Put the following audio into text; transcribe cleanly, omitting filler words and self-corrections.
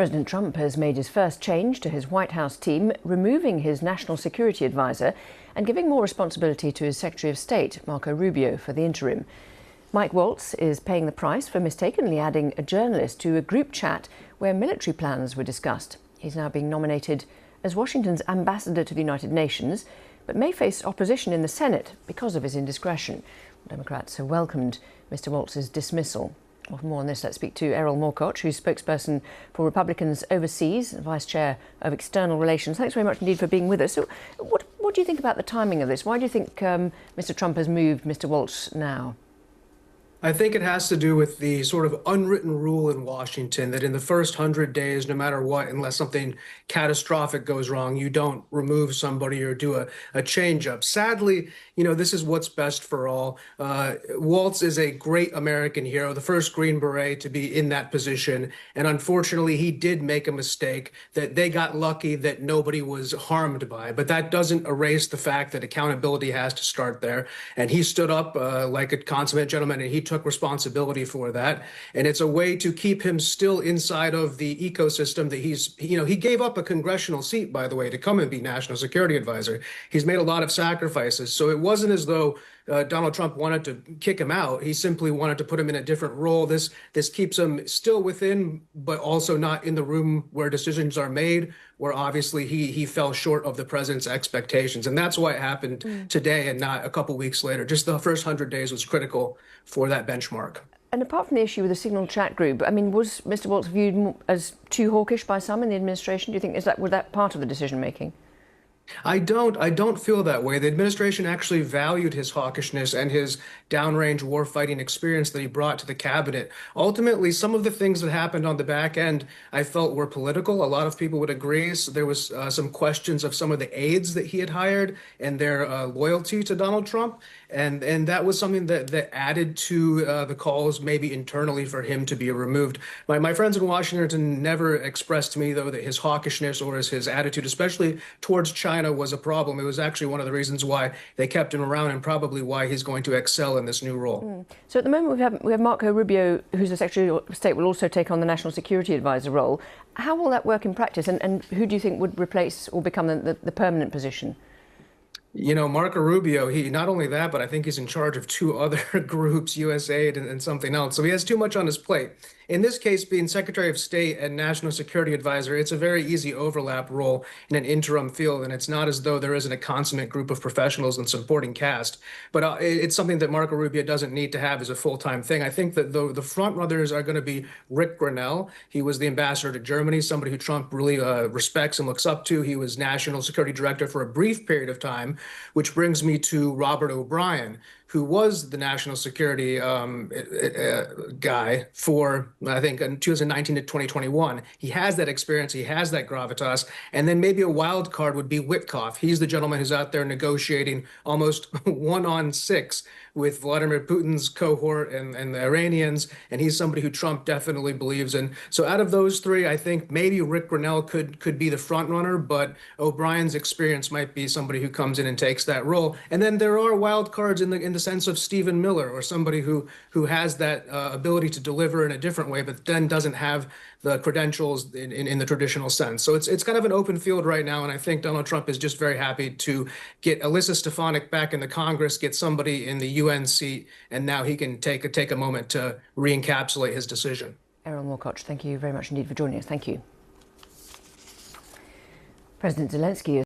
President Trump has made his first change to his White House team, removing his national security advisor and giving more responsibility to his Secretary of State, Marco Rubio, for the interim. Mike Waltz is paying the price for mistakenly adding a journalist to a group chat where military plans were discussed. He's now being nominated as Washington's ambassador to the United Nations, but may face opposition in the Senate because of his indiscretion. Democrats have welcomed Mr. Waltz's dismissal. Well, for more on this, let's speak to Erol Morkoc, who's spokesperson for Republicans overseas and vice chair of external relations. Thanks very much indeed for being with us. So what do you think about the timing of this? Why do you think Mr. Trump has moved Mr. Waltz now? I think it has to do with the sort of unwritten rule in Washington that in the first 100 days, no matter what, unless something catastrophic goes wrong, you don't remove somebody or do a change-up. Sadly, this is what's best for all. Waltz is a great American hero, the first Green Beret to be in that position. And unfortunately, he did make a mistake that they got lucky that nobody was harmed by. But that doesn't erase the fact that accountability has to start there. And he stood up like a consummate gentleman, and he took responsibility for that. And it's a way to keep him still inside of the ecosystem that he gave up a congressional seat, by the way, to come and be national security advisor. He's made a lot of sacrifices. So it wasn't as though Donald Trump wanted to kick him out. He simply wanted to put him in a different role. This keeps him still within, but also not in the room where decisions are made, where obviously he fell short of the president's expectations. And that's why it happened today and not a couple weeks later. Just the first 100 days was critical for that benchmark. And apart from the issue with the Signal chat group, I mean, was Mr. Waltz viewed as too hawkish by some in the administration? Do you think was that part of the decision making? I don't feel that way. The administration actually valued his hawkishness and his downrange warfighting experience that he brought to the cabinet. Ultimately, some of the things that happened on the back end, I felt were political. A lot of people would agree. So there was some questions of some of the aides that he had hired and their loyalty to Donald Trump. And that was something that added to the calls maybe internally for him to be removed. My friends in Washington never expressed to me, though, that his hawkishness or his attitude, especially towards China, was a problem. It was actually one of the reasons why they kept him around and probably why he's going to excel in this new role. So at the moment we have Marco Rubio, who's the Secretary of State, will also take on the National Security Advisor role. How will that work in practice, and who do you think would replace or become the permanent position? Marco Rubio, he not only that, but I think he's in charge of two other groups, USAID and something else. So he has too much on his plate. In this case, being Secretary of State and National Security Advisor, it's a very easy overlap role in an interim field. And it's not as though there isn't a consummate group of professionals and supporting cast. But it's something that Marco Rubio doesn't need to have as a full-time thing. I think that the front runners are going to be Rick Grenell. He was the ambassador to Germany, somebody who Trump really respects and looks up to. He was National Security Director for a brief period of time, which brings me to Robert O'Brien, who was the national security guy for, I think, 2019 to 2021. He has that experience. He has that gravitas. And then maybe a wild card would be Witkoff. He's the gentleman who's out there negotiating almost 1-on-6 with Vladimir Putin's cohort and the Iranians. And he's somebody who Trump definitely believes in. So out of those three, I think maybe Rick Grenell could be the front runner, but O'Brien's experience might be somebody who comes in and takes that role. And then there are wild cards in the sense of Stephen Miller, or somebody who has that ability to deliver in a different way, but then doesn't have the credentials in the traditional sense. So it's kind of an open field right now, and I think Donald Trump is just very happy to get Alyssa Stefanik back in the Congress, get somebody in the UN seat, and now he can take a moment to re-encapsulate his decision. Erol Morkoc, thank you very much indeed for joining us. Thank you. President Zelensky